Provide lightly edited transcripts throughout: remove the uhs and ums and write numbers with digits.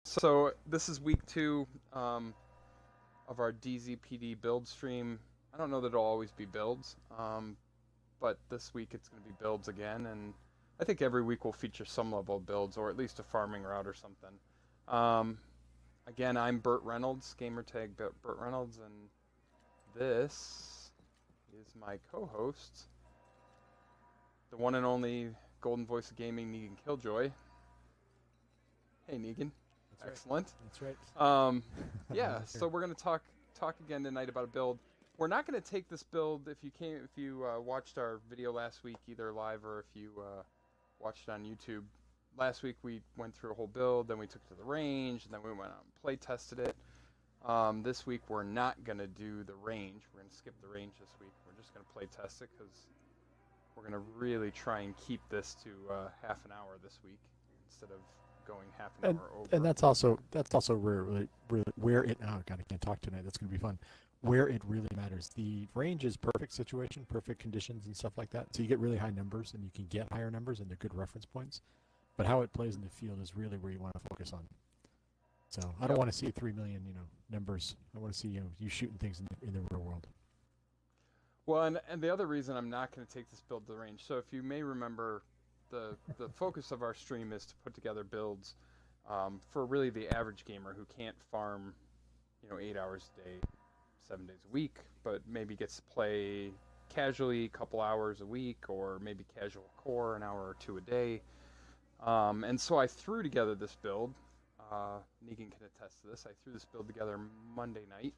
So this is week 2 of our DZPD build stream. I don't know that it'll always be builds, but this week it's going to be builds again, and I think every week will feature some level of builds, or at least a farming route or something. Again, I'm Burt Reynolds, gamertag Burt Reynolds, and this is my co-host, the one and only golden voice of gaming, Negan Killjoy. Hey, Negan. That's Excellent. Right. That's right. Yeah. So we're gonna talk again tonight about a build. We're not gonna take this build if you watched our video last week, either live or if you watched it on YouTube. Last week we went through a whole build, then we took it to the range, and then we went out and play tested it. This week we're not gonna do the range. We're gonna skip the range this week. We're just gonna play test it because we're gonna really try and keep this to half an hour this week instead of going half an hour over. And that's also where it. Oh God, I can't talk tonight. That's gonna be fun. Where it really matters. The range is perfect situation, perfect conditions, and stuff like that. So you get really high numbers, and you can get higher numbers, and they're good reference points. But how it plays in the field is really where you want to focus on. So I don't want to see 3 million, numbers. I want to see you shooting things in the real world. Well, and the other reason I'm not going to take this build to the range. So if you may remember, the focus of our stream is to put together builds for really the average gamer who can't farm 8 hours a day 7 days a week, but maybe gets to play casually a couple hours a week, or maybe casual core an hour or two a day. And so I threw together this build. Negan can attest to this. I threw this build together Monday night,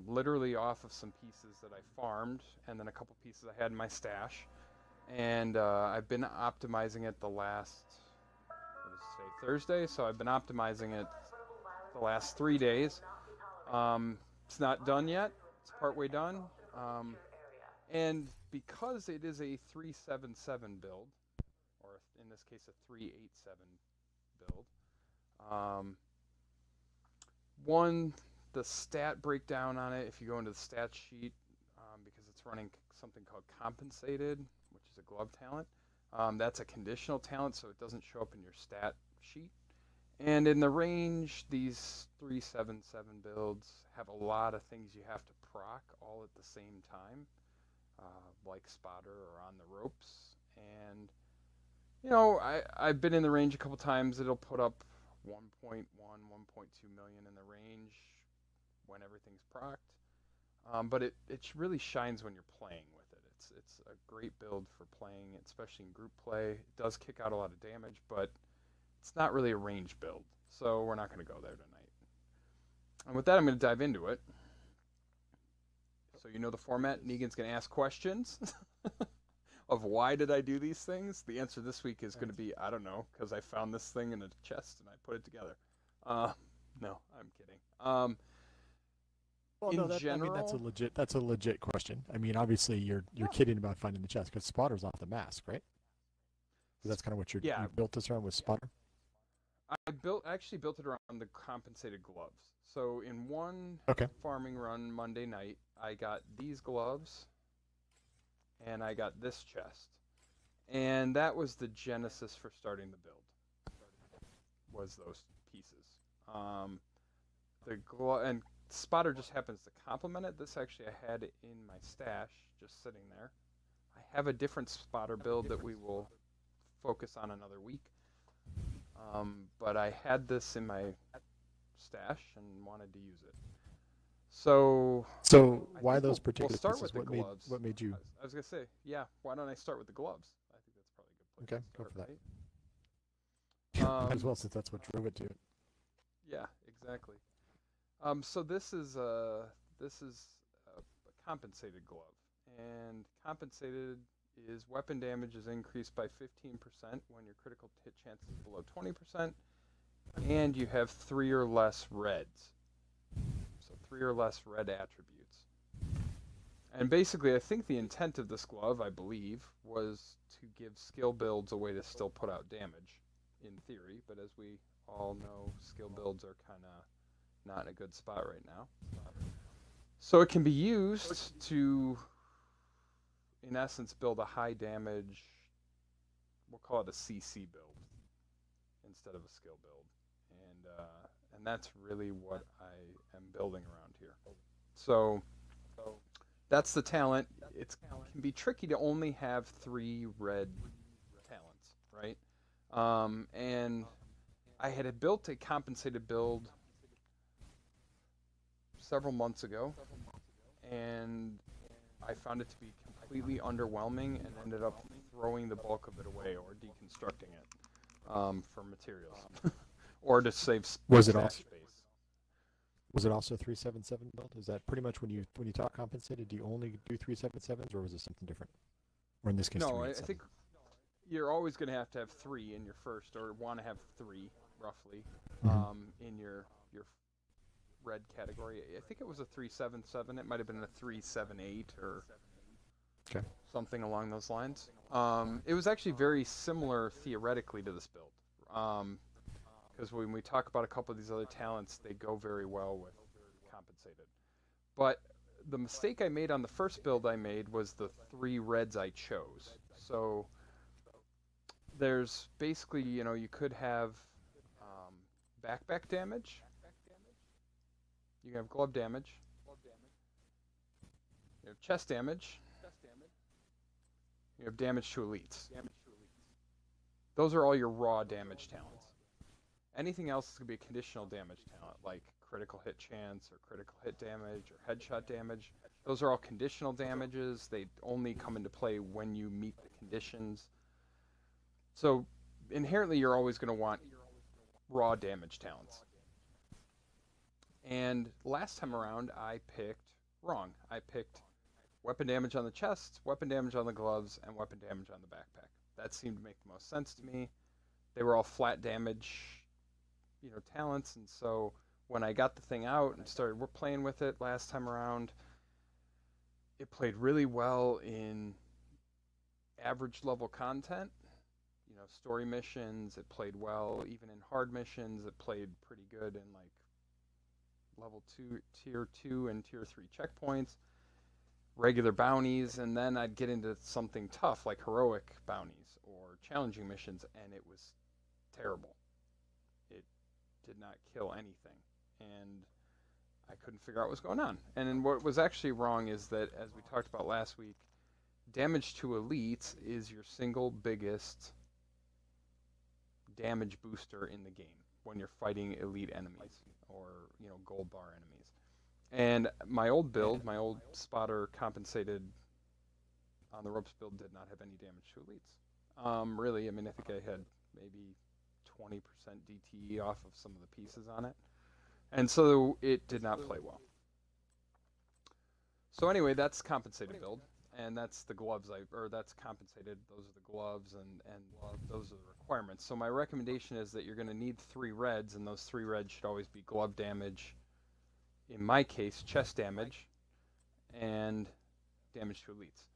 literally off of some pieces that I farmed and then a couple pieces I had in my stash. And I've been optimizing it the last, what is today, Thursday? So I've been optimizing it the last 3 days. It's not done yet. It's partway done. And because it is a 377 build, or in this case a 387 build, the stat breakdown on it, if you go into the stat sheet, because it's running something called Compensated, which is a glove talent. That's a conditional talent, so it doesn't show up in your stat sheet. And in the range, these 377 builds have a lot of things you have to proc all at the same time, like spotter or on the ropes. And, I've been in the range a couple times. It'll put up 1.1, 1.2 million in the range when everything's procced. But it really shines when you're playing with it. It's a great build for playing, especially in group play. It does kick out a lot of damage, but it's not really a range build, so we're not going to go there tonight. And with that, I'm going to dive into it. So you know the format. Negan's going to ask questions of why did I do these things. The answer this week is going to be, I don't know, because I found this thing in a chest and I put it together. No, I'm kidding. Well, no, that's a legit question. I mean, obviously you're kidding about finding the chest because spotter's off the mask, right? So that's kind of what you built this around with spotter. I actually built it around the compensated gloves. So in one farming run Monday night, I got these gloves and I got this chest. And that was the genesis for starting the build. Was those pieces. And spotter just happens to complement it. This actually I had in my stash just sitting there. I have a different spotter build that we will focus on another week. But I had this in my stash and wanted to use it. So why those particular we'll start pieces? With the gloves. What made you? I was going to say, why don't I start with the gloves? I think that's probably a good place to start, go for right? that. Might as well, since that's what drove it to it. Yeah, exactly. So this is a compensated glove, and compensated is weapon damage is increased by 15% when your critical hit chance is below 20%, and you have 3 or less reds. So 3 or less red attributes. And basically, I think the intent of this glove, I believe, was to give skill builds a way to still put out damage, in theory. But as we all know, skill builds are kind of not in a good spot right now. So it can be used to, in essence, build a high damage, we'll call it a CC build instead of a skill build. And and that's really what I am building around here. So that's the talent. It can be tricky to only have 3 red talents, right? And I had built a compensated build several months ago, and I found it to be completely underwhelming and ended up throwing the bulk of it away or deconstructing it for materials or to save Was it stat also space. was it also 377 build? Is that pretty much when you talk compensated? Do you only do 377s, or was it something different? Or in this case, No, I 387? think you're always going to have 3 in your first, or want to have 3 roughly in your red category. I think it was a 377. It might have been a 378 or Okay. something along those lines. It was actually very similar theoretically to this build. Because when we talk about a couple of these other talents, they go very well with compensated. But the mistake I made on the first build I made was the 3 reds I chose. So there's basically, you could have backpack damage. You can have glove damage. You have chest damage. You have damage to elites. Those are all your raw damage talents. Anything else is going to be a conditional damage talent, like critical hit chance or critical hit damage or headshot damage. Those are all conditional damages. They only come into play when you meet the conditions. So inherently, you're always going to want raw damage talents. And last time around, I picked wrong. I picked weapon damage on the chest, weapon damage on the gloves, and weapon damage on the backpack. That seemed to make the most sense to me. They were all flat damage, talents, and so when I got the thing out and started playing with it last time around, it played really well in average level content, story missions. It played well even in hard missions. It played pretty good in like level 2, tier 2 and tier 3 checkpoints, regular bounties, and then I'd get into something tough like heroic bounties or challenging missions, and it was terrible. It did not kill anything, and I couldn't figure out what was going on. And then what was actually wrong is that, as we talked about last week, damage to elites is your single biggest damage booster in the game when you're fighting elite enemies or gold bar enemies. And my old build, my old spotter compensated on the ropes build, did not have any damage to elites. Really, I think I had maybe 20% DTE off of some of the pieces on it, and so it did not play well. So anyway, that's compensated build, and that's the gloves that's compensated. Those are the gloves, and those are the requirements. So my recommendation is that you're going to need 3 reds, and those 3 reds should always be glove damage, in my case chest damage, and damage to elites.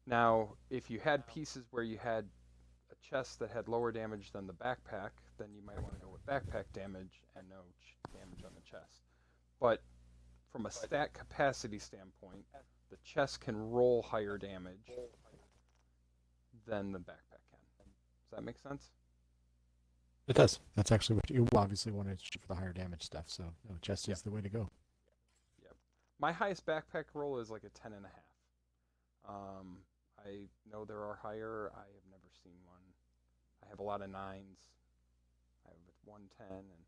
Now, if you had pieces where you had a chest that had lower damage than the backpack, then you might want to go with backpack damage and no damage on the chest. But from a stat capacity standpoint, the chest can roll higher damage than the backpack can. Does that make sense? It does. That's actually what you obviously want to shoot for the higher damage stuff, so chest is the way to go. Yep. My highest backpack roll is like a 10.5. I know there are higher. I have never seen one. I have a lot of 9s. I have 110, and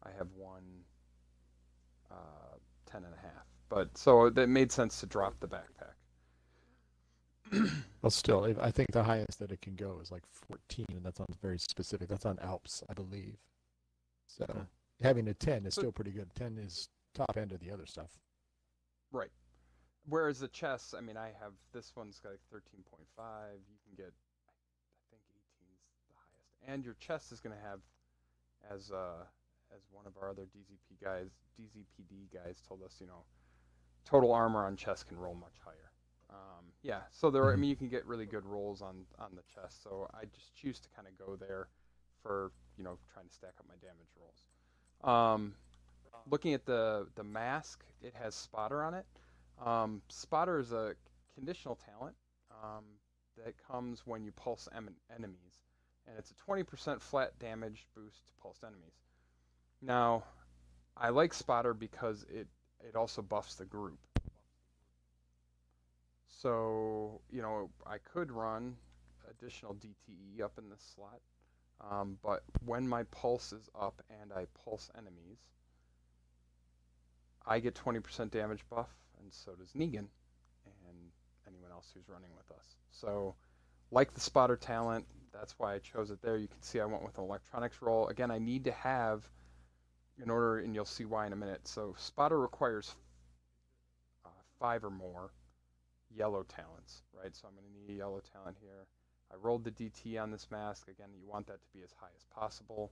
I have one 10.5. But so that made sense to drop the backpack. Well, still, I think the highest that it can go is like 14, and that sounds very specific. That's on Alps, I believe. So having a 10 is still pretty good. 10 is top end of the other stuff. Right. Whereas the chest, I have this one's got like 13.5. You can get, I think 18 is the highest. And your chest is going to have, as one of our other DZPD guys told us, total armor on chest can roll much higher. So there are, you can get really good rolls on the chest. So I just choose to kind of go there for, trying to stack up my damage rolls. Looking at the mask, it has spotter on it. Spotter is a conditional talent that comes when you pulse enemies. and it's a 20% flat damage boost to pulsed enemies. Now, I like Spotter because it also buffs the group. So, you know, I could run additional DTE up in this slot, but when my pulse is up and I pulse enemies, I get 20% damage buff, and so does Negan and anyone else who's running with us. So, like the Spotter talent, that's why I chose it there. You can see I went with an electronics roll. Again, I need to have, in order, and you'll see why in a minute. So, Spotter requires 5 or more yellow talents, right? So I'm going to need a yellow talent here. I rolled the DT on this mask. Again, you want that to be as high as possible,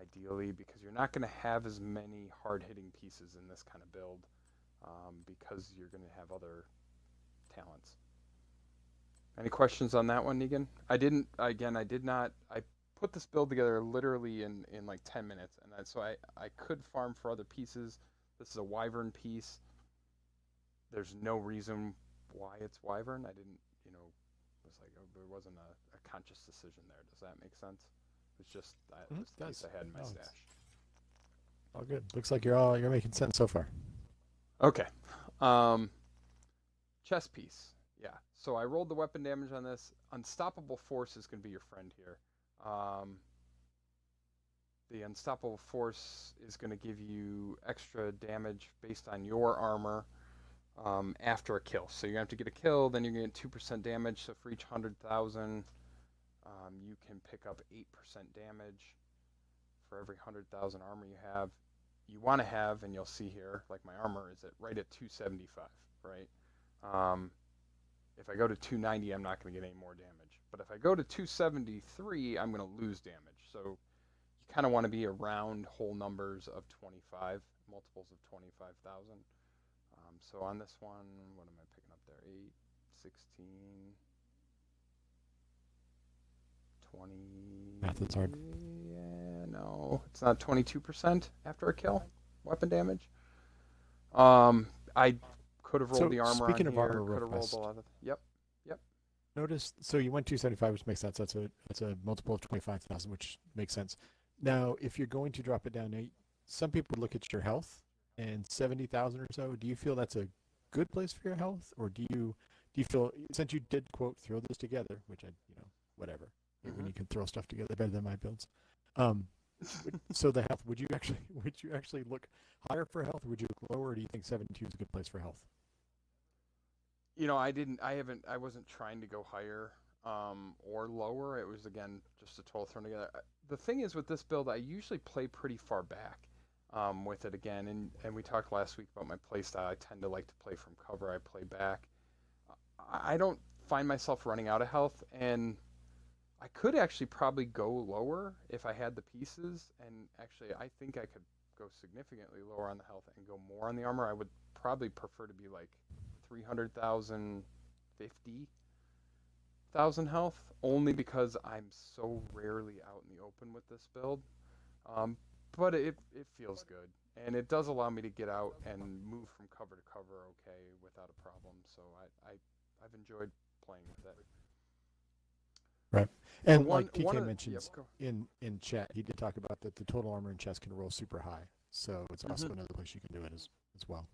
ideally, because you're not going to have as many hard-hitting pieces in this kind of build, because you're going to have other talents. Any questions on that one, Negan? I put this build together literally in like 10 minutes, and so I could farm for other pieces. This is a Wyvern piece. There's no reason why it's Wyvern. I didn't, you know, was like, there wasn't a conscious decision there. Does that make sense? It's just the piece I had in my stash. All good. Looks like you're making sense so far. Okay. Chest piece. Yeah. So I rolled the weapon damage on this. Unstoppable Force is going to be your friend here. The Unstoppable Force is going to give you extra damage based on your armor after a kill. So you're going to have to get a kill, then you're going to get 2% damage. So for each 100,000, you can pick up 8% damage for every 100,000 armor you have. You want to have, and you'll see here, like my armor is right at 275, right? If I go to 290, I'm not going to get any more damage. But if I go to 273, I'm going to lose damage. So you kind of want to be around whole numbers of 25, multiples of 25,000. So on this one, what am I picking up there? 8, 16, 20. Math is hard. Yeah, no, it's not 22% after a kill. Weapon damage. I could have rolled the armor speaking on of here. armor, Could have real rolled a lot of. Yep. Notice, so you went 275, which makes sense. That's a multiple of 25,000, which makes sense. Now, if you're going to drop it down, some people look at your health and 70,000 or so. Do you feel that's a good place for your health, or do you feel, since you did quote throw this together, which whatever, when you can throw stuff together better than my builds. So the health, would you actually look higher for health, or would you look lower, or do you think 72 is a good place for health? You know, I wasn't trying to go higher or lower. It was, again, just a total thrown together. The thing is with this build, I usually play pretty far back with it again. And we talked last week about my play style. I tend to like to play from cover. I play back. I don't find myself running out of health. And I could actually probably go lower if I had the pieces. And actually, I think I could go significantly lower on the health and go more on the armor. I would probably prefer to be like 300,000, 50,000 health, only because I'm so rarely out in the open with this build. But it feels good, and it does allow me to get out and move from cover to cover okay without a problem. So I've enjoyed playing with it. Right. And like TK mentions in chat, he did talk about that the total armor in chest can roll super high. So it's also another place you can do it as well.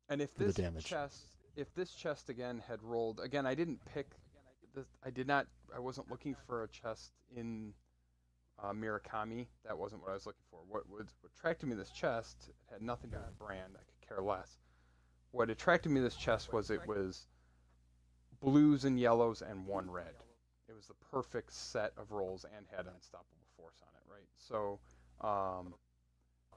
And if this chest again had rolled again, I didn't pick this. I wasn't looking for a chest in Murakami. That wasn't what I was looking for. What attracted me to this chest, it had nothing to do with brand. I could care less. What attracted me to this chest was it was blues and yellows and 1 red. It was the perfect set of rolls and had Unstoppable Force on it, right? So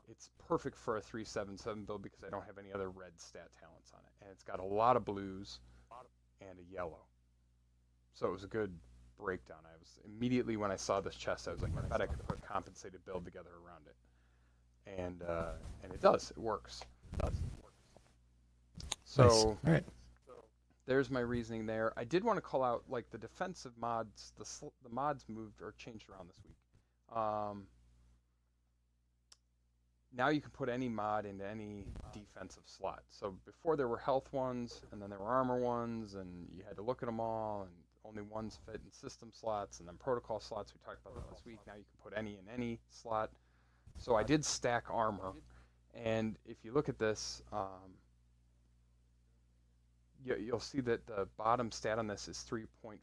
it's perfect for a 3/7/7 build because I don't have any other red stat talents on it. And it's got a lot of blues and a yellow. So it was a good breakdown. I was immediately, when I saw this chest, I was like, I bet I could put a compensated build together around it. And it does. It works. So, nice. All right. There's my reasoning there. I did want to call out, like, the defensive mods. The mods moved or changed around this week. Now you can put any mod into any defensive slot. So before there were health ones, and then there were armor ones, and you had to look at them all, and only ones fit in system slots, and then protocol slots. We talked about that last week. Now you can put any in any slot. So I did stack armor, and if you look at this, you'll see that the bottom stat on this is 3.5%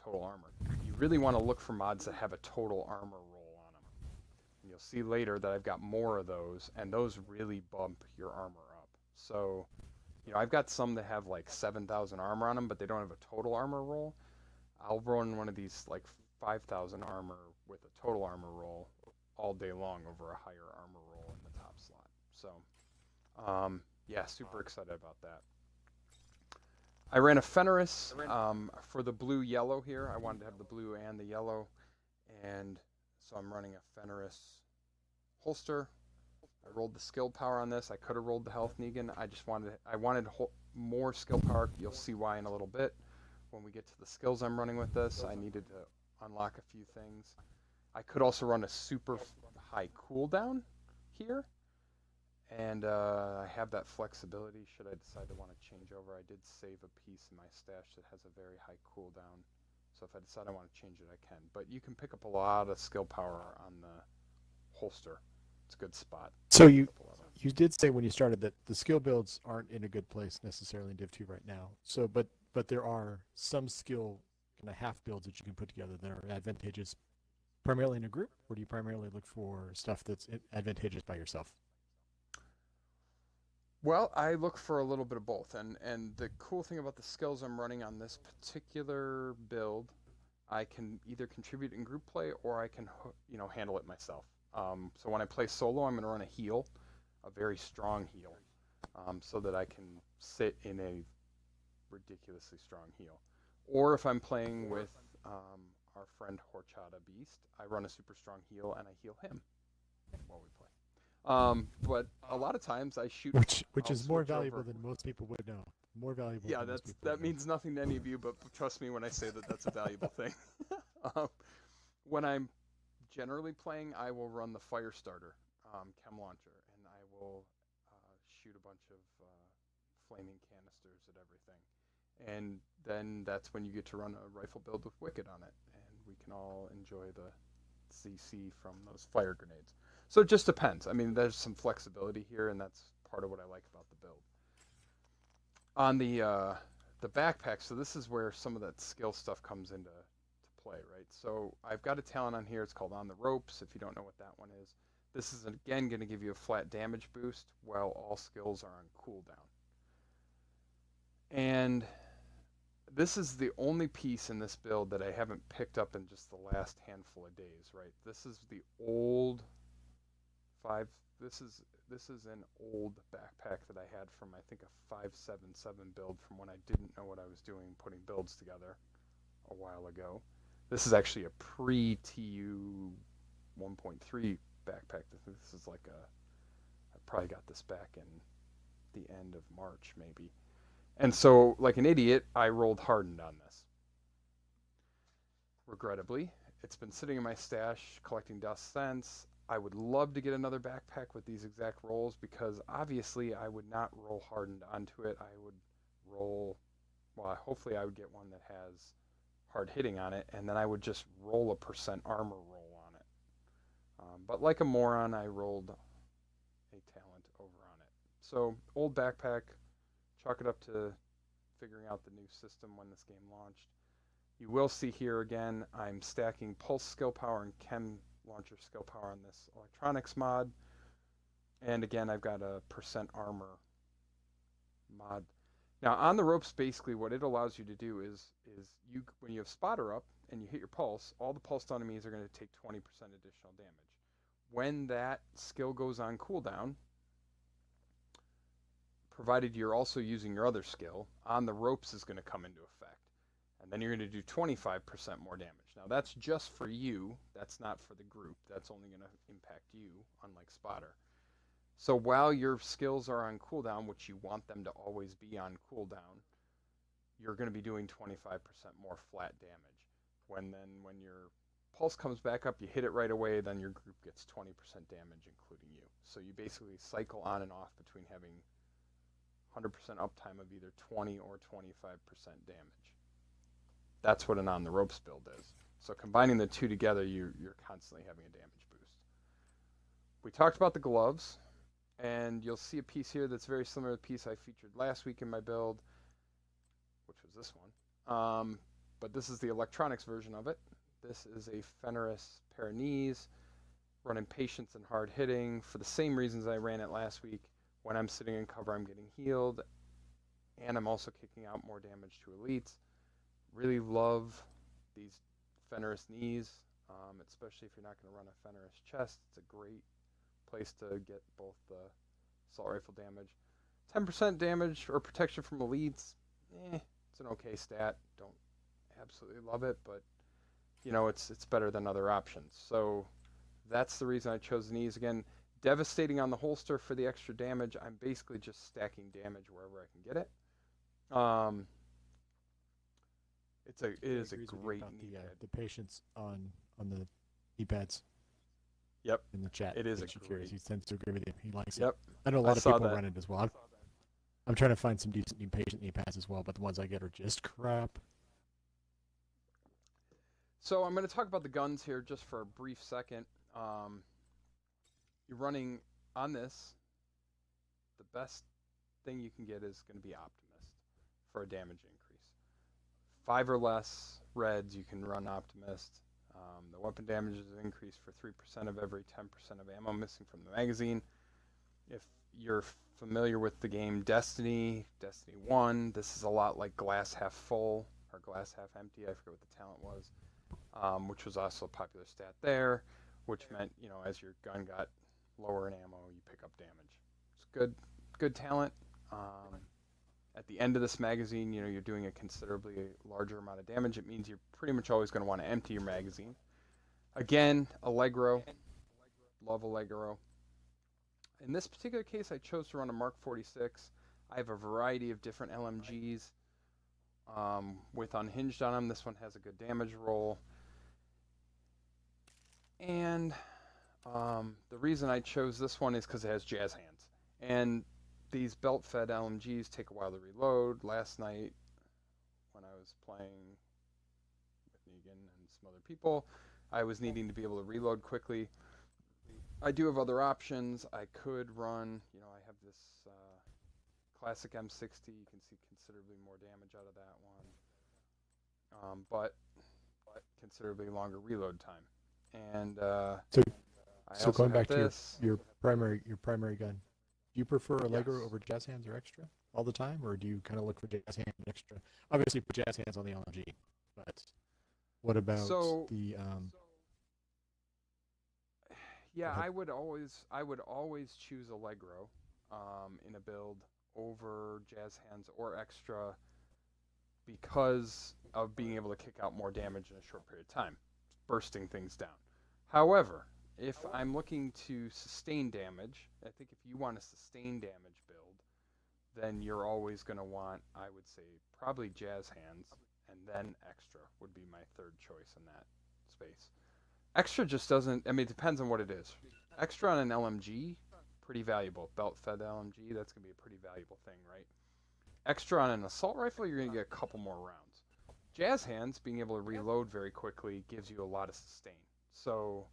total armor. You really want to look for mods that have a total armor roll on them. And you'll see later that I've got more of those, and those really bump your armor up. So, I've got some that have like 7,000 armor on them, but they don't have a total armor roll. I'll run one of these like 5,000 armor with a total armor roll all day long over a higher armor roll in the top slot. So, yeah, super excited about that. I ran a Fenris for the blue-yellow here. I wanted to have the blue and the yellow, and so I'm running a Fenris holster. I rolled the skill power on this. I could have rolled the health Negan. I wanted more skill power. You'll see why in a little bit. When we get to the skills I'm running with this, I needed to unlock a few things. I could also run a super high cooldown here. And I have that flexibility should I decide to want to change over. I did save a piece in my stash that has a very high cooldown. So if I decide I want to change it, I can. But you can pick up a lot of skill power on the holster. It's a good spot. So you did say when you started that the skill builds aren't in a good place necessarily in Div 2 right now. So but there are some skill kind of half builds that you can put together that are advantageous primarily in a group, or do you primarily look for stuff that's advantageous by yourself? Well, I look for a little bit of both, and the cool thing about the skills I'm running on this particular build, I can either contribute in group play or I can, handle it myself. So when I play solo, I'm going to run a heal, a very strong heal, so that I can sit in a ridiculously strong heal. Or if I'm playing with our friend Horchata Beast, I run a super strong heal and I heal him while we play. But a lot of times I shoot, which is more valuable than most people would know. More valuable. Yeah, that means nothing to any of you, but trust me when I say that that's a valuable thing. When I'm generally playing, I will run the fire starter, chem launcher, and I will shoot a bunch of flaming canisters at everything. And then that's when you get to run a rifle build with Wicked on it, and we can all enjoy the CC from those fire grenades. So it just depends. I mean, there's some flexibility here, and that's part of what I like about the build. On the backpack, so this is where some of that skill stuff comes into play, right? So I've got a talent on here. It's called On the Ropes, if you don't know what that one is. This is, again, going to give you a flat damage boost while all skills are on cooldown. And this is the only piece in this build that I haven't picked up in just the last handful of days, right? This is the old... This is an old backpack that I had from I think a 5.7.7 build from when I didn't know what I was doing putting builds together a while ago. This is actually a pre-TU 1.3 backpack. This is like I probably got this back in the end of March maybe. And so like an idiot, I rolled hardened on this. Regrettably, it's been sitting in my stash collecting dust since. I would love to get another backpack with these exact rolls because obviously I would not roll hardened onto it. I would roll, well, hopefully I would get one that has hard hitting on it, and then I would just roll a % armor roll on it. But like a moron, I rolled a talent over on it. So old backpack, chalk it up to figuring out the new system when this game launched. You will see here again, I'm stacking pulse skill power and chem launcher skill power on this electronics mod, and again I've got a % armor mod. Now on the ropes, basically what it allows you to do is you, when you have spotter up and you hit your pulse, all the pulsed enemies are going to take 20% additional damage. When that skill goes on cooldown, provided you're also using your other skill, on the ropes is going to come into effect. And then you're going to do 25% more damage. Now that's just for you. That's not for the group. That's only going to impact you, unlike spotter. So while your skills are on cooldown, which you want them to always be on cooldown, you're going to be doing 25% more flat damage. When your pulse comes back up, you hit it right away, then your group gets 20% damage, including you. So you basically cycle on and off between having 100% uptime of either 20 or 25% damage. That's what an on the ropes build is. So combining the two together, you're constantly having a damage boost. We talked about the gloves, and you'll see a piece here that's very similar to the piece I featured last week in my build, which was this one. But this is the electronics version of it. This is a Fenris pair of knees, running patience and hard hitting for the same reasons I ran it last week. When I'm sitting in cover, I'm getting healed, and I'm also kicking out more damage to elites. Really love these Fenris knees, especially if you're not going to run a Fenris chest. It's a great place to get both the assault rifle damage. 10% damage or protection from elites, it's an okay stat. Don't absolutely love it, but you know, it's better than other options. So that's the reason I chose the knees. Again, devastating on the holster for the extra damage. I'm basically just stacking damage wherever I can get it. It is a great knee pad. The patience on the knee pads. Yep. In the chat. It is a great. He tends to agree with you. He likes it. I know a lot of people run it as well. I'm trying to find some decent patient knee pads as well, but the ones I get are just crap. So I'm going to talk about the guns here just for a brief second. You're running on this. The best thing you can get is going to be Optimist for a damage increase. 5 or less reds, you can run Optimist. The weapon damage is increased for 3% of every 10% of ammo missing from the magazine. If you're familiar with the game Destiny 1, this is a lot like glass half full or glass half empty. I forget what the talent was, which was also a popular stat there, which meant, you know, as your gun got lower in ammo, you pick up damage. It's good talent. At the end of this magazine, you know, you're doing a considerably larger amount of damage. It means you're pretty much always going to want to empty your magazine. Again, Allegro. Love Allegro. In this particular case, I chose to run a Mark 46. I have a variety of different LMGs with unhinged on them. This one has a good damage roll. And the reason I chose this one is because it has jazz hands. And these belt-fed LMGs take a while to reload. Last night, when I was playing with Negan and some other people, I was needing to be able to reload quickly. I do have other options. I could run, you know, I have this classic M60. You can see considerably more damage out of that one, but considerably longer reload time. And so going back to your primary gun, do you prefer Allegro over jazz hands or extra all the time, or do you kind of look for jazz hands and extra? Obviously, put jazz hands on the LMG, but what about the? Yeah, I would always choose Allegro in a build over jazz hands or extra because of being able to kick out more damage in a short period of time, bursting things down. However, if I'm looking to sustain damage, I think if you want a sustain damage build, then you're always going to want, I would say, probably jazz hands, and then extra would be my third choice in that space. Extra just doesn't, I mean, it depends on what it is. Extra on an LMG, pretty valuable. Belt-fed LMG, that's going to be a pretty valuable thing, right? Extra on an assault rifle, you're going to get a couple more rounds. Jazz hands, being able to reload very quickly, gives you a lot of sustain. So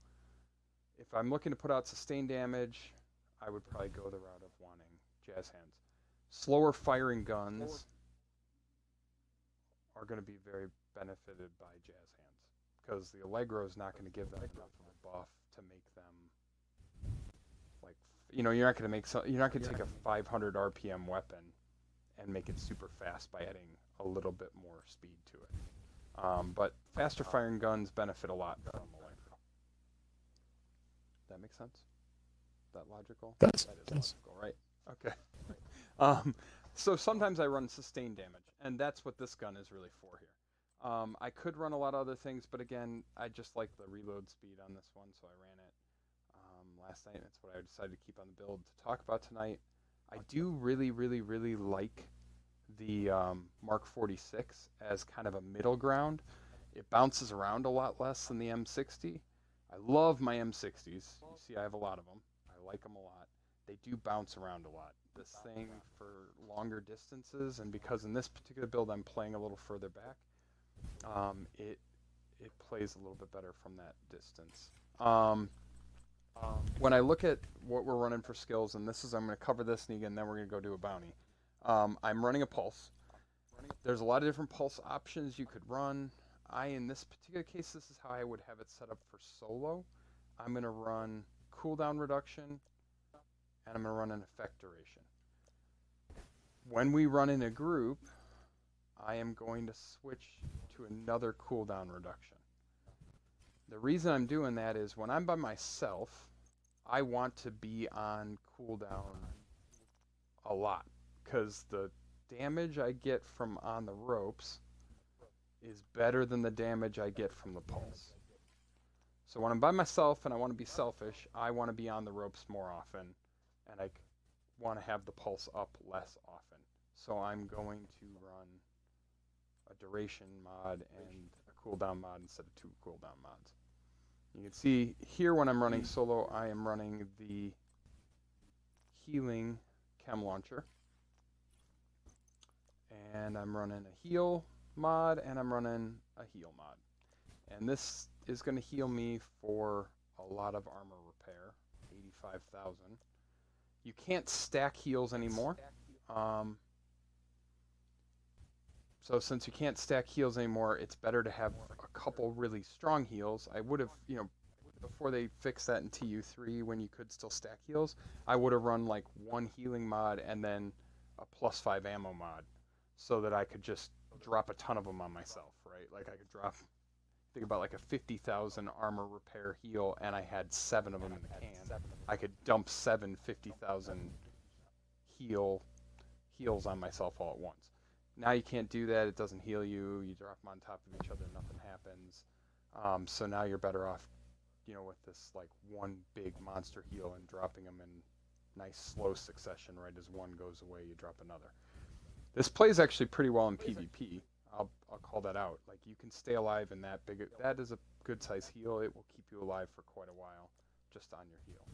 if I'm looking to put out sustain damage, I would probably go the route of wanting jazz hands. Slower firing guns are going to be very benefited by jazz hands because the Allegro is not going to give them enough of a buff to make them like, you know, you're not going to take a 500 RPM weapon and make it super fast by adding a little bit more speed to it. But faster firing guns benefit a lot from Allegro. That makes sense? That logical? That is logical, right? Okay. So sometimes I run sustain damage, and that's what this gun is really for here. I could run a lot of other things, but again, I just like the reload speed on this one, so I ran it last night. That's what I decided to keep on the build to talk about tonight. I do really, really, really like the Mark 46 as kind of a middle ground. It bounces around a lot less than the M60. I love my M60s. You see I have a lot of them. I like them a lot. They do bounce around a lot. This thing for longer distances, and because in this particular build I'm playing a little further back, it plays a little bit better from that distance. When I look at what we're running for skills, and this is, I'm going to cover this, Negan, and then we're going to go do a bounty. I'm running a pulse. There's a lot of different pulse options you could run. In this particular case, this is how I would have it set up for solo. I'm going to run cooldown reduction, and I'm going to run an effect duration. When we run in a group, I am going to switch to another cooldown reduction. The reason I'm doing that is when I'm by myself, I want to be on cooldown a lot, because the damage I get from on the ropes is better than the damage I get from the pulse. So when I'm by myself and I want to be selfish, I want to be on the ropes more often, and I want to have the pulse up less often. So I'm going to run a duration mod and a cooldown mod instead of 2 cooldown mods. You can see here when I'm running solo, I am running the healing chem launcher, and I'm running a heal mod, and I'm running a heal mod. And this is going to heal me for a lot of armor repair, 85,000. You can't stack heals anymore. So since you can't stack heals anymore, it's better to have a couple really strong heals. I would have, before they fixed that in TU3 when you could still stack heals, I would have run like 1 healing mod and then a +5 ammo mod, so that I could just drop a ton of them on myself, right? Like I could drop, think about like a 50,000 armor repair heal, and I had 7 of them in the can. I could dump 7 50,000 heals on myself all at once. Now you can't do that. It doesn't heal you. You drop them on top of each other, nothing happens. So now you're better off, with this like 1 big monster heal and dropping them in nice slow succession. Right as one goes away, you drop another. This plays actually pretty well in PvP. I'll call that out. Like, you can stay alive in that big. That is a good size heal. It will keep you alive for quite a while, just on your heal.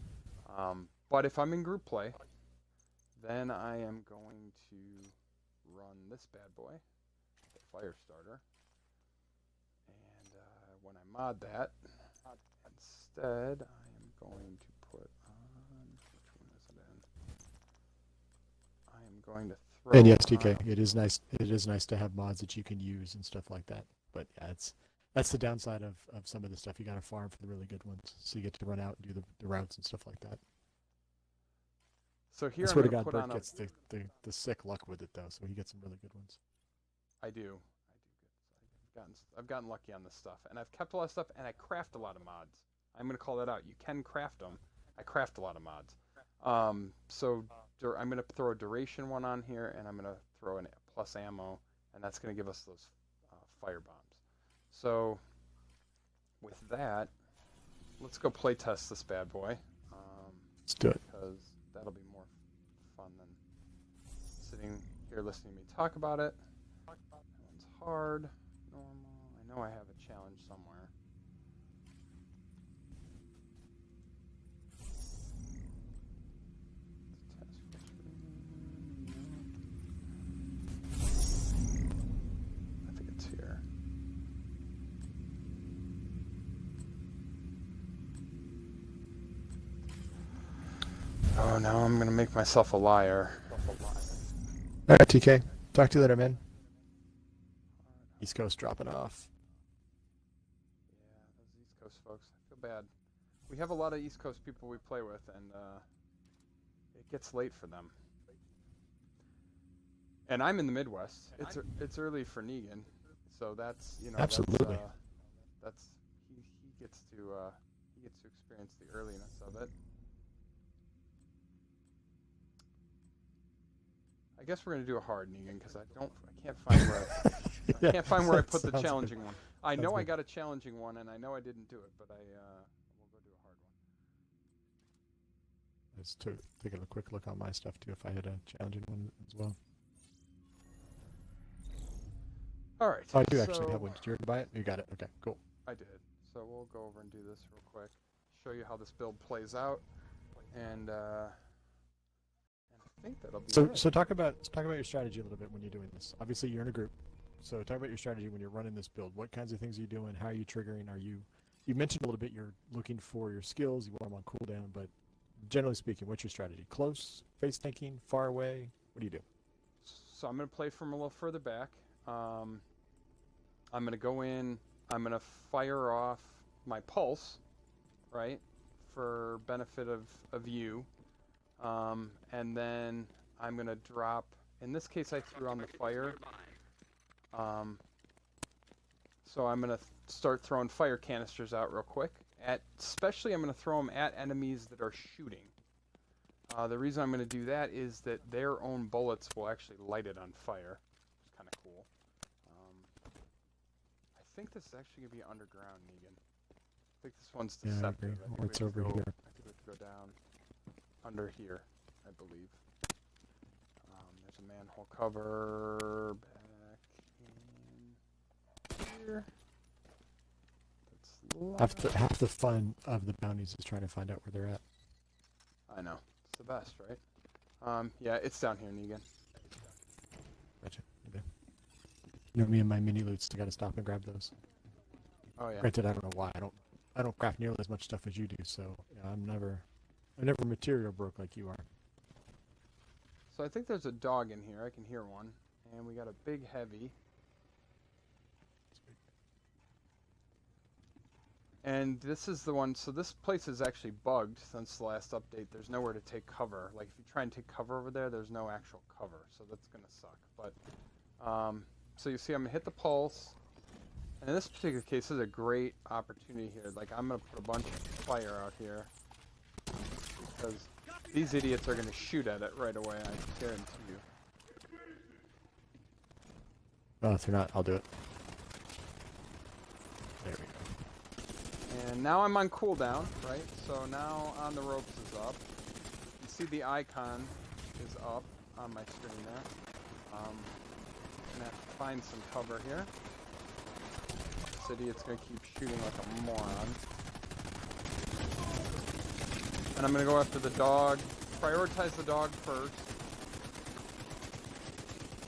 But if I'm in group play, then I am going to run this bad boy, the fire starter, and when I mod that, instead I am going to put on, which one is it in? I am going to throw. And yes, TK, it is nice. It is nice to have mods that you can use and stuff like that. But yeah, that's the downside of some of the stuff. You got to farm for the really good ones, so you get to run out and do the routes and stuff like that. So here, I swear to God, Burt gets the sick luck with it though, so he gets some really good ones. I do good. I've gotten lucky on this stuff, and I've kept a lot of stuff, and I craft a lot of mods. I'm going to call that out. You can craft them. I craft a lot of mods. So I'm going to throw a duration one on here, and I'm going to throw a plus ammo, and that's going to give us those fire bombs. So with that, let's go play test this bad boy. Let's do it. Because that'll be more fun than sitting here listening to me talk about it. That one's hard, normal. I know I have a challenge somewhere. I think it's here. Oh, now I'm going to make myself a liar. All right, TK. Talk to you later, man. East Coast dropping off. Yeah, those East Coast folks. I feel bad. We have a lot of East Coast people we play with, and it gets late for them. And I'm in the Midwest. It's early for Negan, so that's absolutely. That's he gets to experience the earliness of it. I guess we're gonna do a hard Negan because I can't find where I can't find where I put the challenging one. I know I got a challenging one, and I know I didn't do it, but we'll go do a hard one. Let's take a quick look on my stuff too, if I had a challenging one as well. All right. Oh, I do actually have one. Did you already buy it? You got it. Okay, cool. I did. So we'll go over and do this real quick, show you how this build plays out, and I think that'll be so talk about your strategy a little bit when you're doing this. Obviously, you're in a group. So talk about your strategy when you're running this build. What kinds of things are you doing? How are you triggering? You mentioned a little bit you're looking for your skills, you want them on cooldown, but generally speaking, what's your strategy? Close, face tanking, far away? What do you do? So I'm going to play from a little further back. I'm going to go in, I'm going to fire off my pulse, right, for benefit of you. And then I'm going to drop, in this case I threw on the fire. So I'm going to start throwing fire canisters out real quick. Especially I'm going to throw them at enemies that are shooting. The reason I'm going to do that is that their own bullets will actually light it on fire. It's kind of cool. I think this is actually going to be underground, Negan. I think this one's deceptive. Yeah, I agree. It's over here. I think we have to go down under here, I believe. There's a manhole cover back in here. Half the fun of the bounties is trying to find out where they're at. I know. It's the best, right? Yeah, it's down here, Negan. Gotcha. Okay. You know, me and my mini loots, I gotta stop and grab those. Oh yeah. Granted, I don't know why. I don't craft nearly as much stuff as you do, so yeah, I'm never material broke like you are. So I think there's a dog in here. I can hear one. And we got a big heavy. And this is the one, so this place is actually bugged since the last update. There's nowhere to take cover. Like, if you try and take cover over there, there's no actual cover. So that's going to suck. But, so you see I'm going to hit the pulse. And in this particular case, this is a great opportunity here. Like, I'm going to put a bunch of fire out here. Because these idiots are going to shoot at it right away, I guarantee you. Oh, if they're not, I'll do it. There we go. And now I'm on cooldown, right? So now On the Ropes is up. You see the icon is up on my screen there. I'm gonna have to find some cover here. This idiot's gonna keep shooting like a moron. And I'm gonna go after the dog. Prioritize the dog first,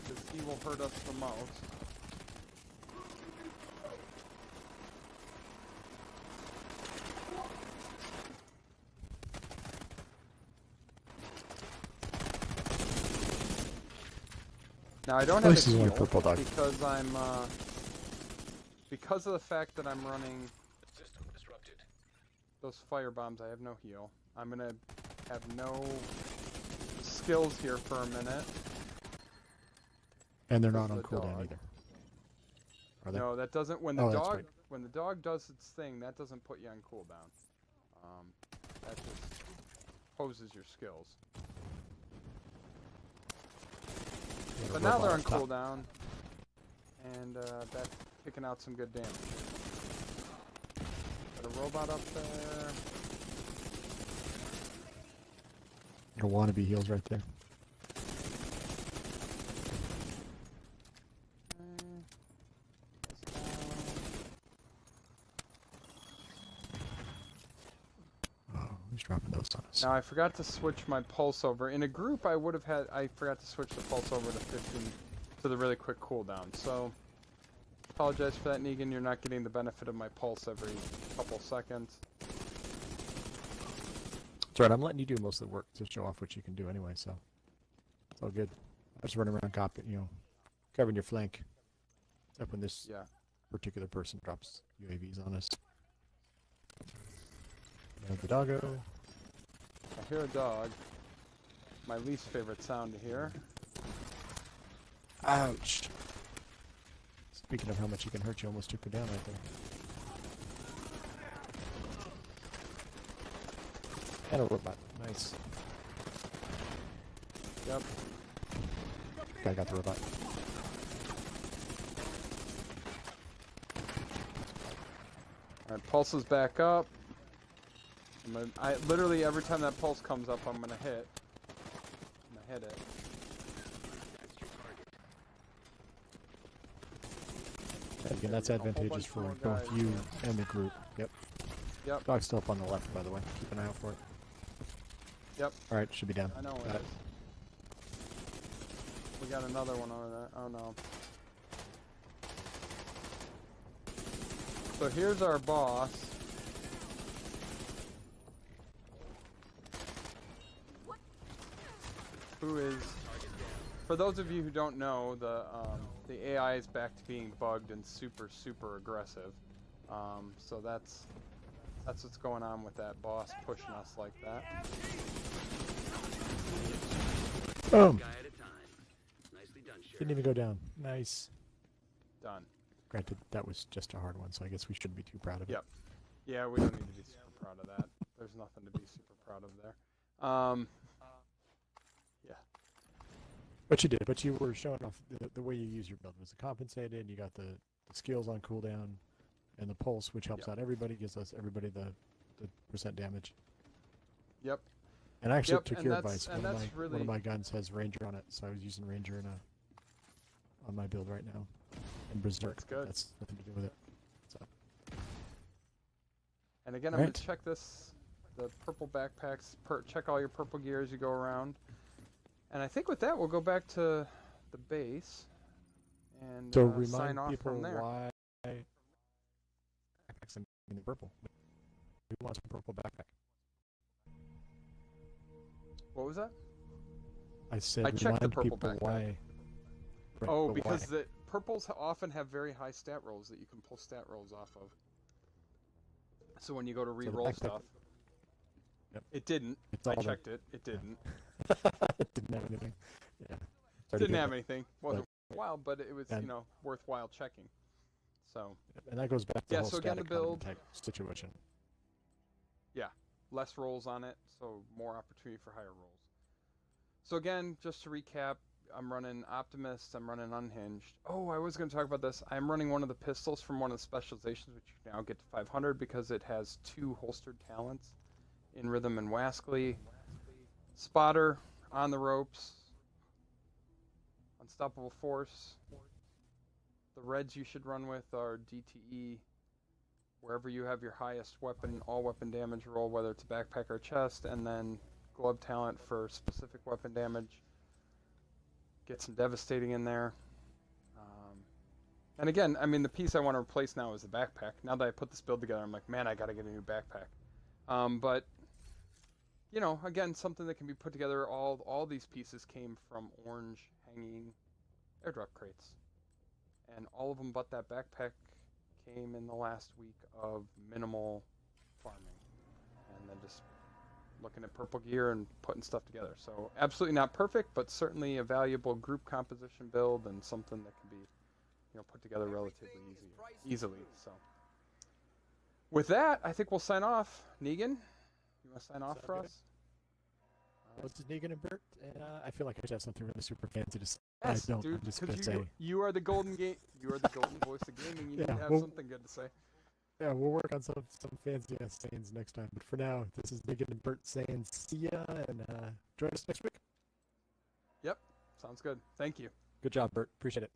because he will hurt us the most. Now I don't have a heal because I'm because of the fact that I'm running those fire bombs. I have no heal. I'm gonna have no skills here for a minute. And they're not on cooldown either. Are they? No, that doesn't. When the dog does its thing, that doesn't put you on cooldown. That just poses your skills. But now they're on cooldown, and that's kicking out some good damage. Got a robot up there. Your wannabe heals right there. He's dropping those on us. Now I forgot to switch my pulse over. In a group I would have had, I forgot to switch the pulse over to 15 to the really quick cooldown. So, apologize for that, Negan. You're not getting the benefit of my pulse every couple seconds. That's right, I'm letting you do most of the work to show off what you can do anyway, so it's all good. I just run around covering your flank. Except when this particular person drops UAVs on us. The doggo. I hear a dog. My least favorite sound to hear. Ouch. Speaking of how much he can hurt, you almost took her down right there. And a robot. Nice. Yep. Guy got the robot. Alright, pulse is back up. I literally every time that pulse comes up, I'm gonna hit. I'm gonna hit it. Again, that's advantageous for both you and the group. Yep. Yep. Dog's still up on the left, by the way. Keep an eye out for it. Yep. All right, should be down. I know it is. We got another one over there. Oh no. So here's our boss. Who is, for those of you who don't know, the AI is back to being bugged and super aggressive. So that's what's going on with that boss pushing us like that. Boom. Didn't even go down. Nice. Done. Granted, that was just a hard one, so I guess we shouldn't be too proud of it. Yep. Yeah, we don't need to be super proud of that. There's nothing to be super proud of there. Yeah. But you did. But you were showing off the way you use your build. It was compensated. You got the skills on cooldown, and the pulse, which helps out everybody, gives us everybody the percent damage. Yep. And I actually took your advice. One of my guns has Ranger on it, so I was using Ranger on my build right now. And Berserk. That's good. That's nothing to do with it. So. And again, I'm going to check this. The purple backpacks. Check all your purple gear as you go around. And I think with that, we'll go back to the base and sign off from there. Why backpacks in the purple. Who wants a purple backpack? What was that? I said I checked the purple backpack. Why. Right, oh, because the purples often have very high stat rolls that you can pull stat rolls off of. So when you go to re-roll stuff, it didn't. I checked it. It didn't. It didn't have anything. Yeah. Didn't have anything. Wasn't worthwhile, but it was worthwhile checking. So. And that goes back to the whole so again, the build type situation. Yeah, less rolls on it, so more opportunity for higher rolls. So again, just to recap, I'm running Optimist, I'm running Unhinged. Oh, I was going to talk about this. I'm running one of the pistols from one of the specializations, which you now get to 500 because it has 2 holstered talents in Rhythm and Wascally. Spotter, On the Ropes, Unstoppable Force. The reds you should run with are DTE. Wherever you have your highest weapon, all weapon damage roll, whether it's a backpack or chest, and then glove talent for specific weapon damage. Get some devastating in there. And again, I mean, the piece I want to replace now is the backpack. Now that I put this build together, I'm like, man, I got to get a new backpack. But, you know, again, something that can be put together. All these pieces came from orange hanging airdrop crates. And all of them but that backpack came in the last week of minimal farming. And then just looking at purple gear and putting stuff together. So absolutely not perfect, but certainly a valuable group composition build and something that can be, you know, put together relatively easily. So with that, I think we'll sign off. Negan, you want to sign off for us? This is Negan and Burt, and I feel like I should have something really super fancy to say. Yes, I don't. dude, I'm just gonna say you are the golden you are the golden voice of gaming. You need to have something good to say. Yeah, we'll work on some fancy ass sayings next time. But for now, this is Negan and Burt saying see ya, and join us next week. Yep, sounds good. Thank you. Good job, Burt. Appreciate it.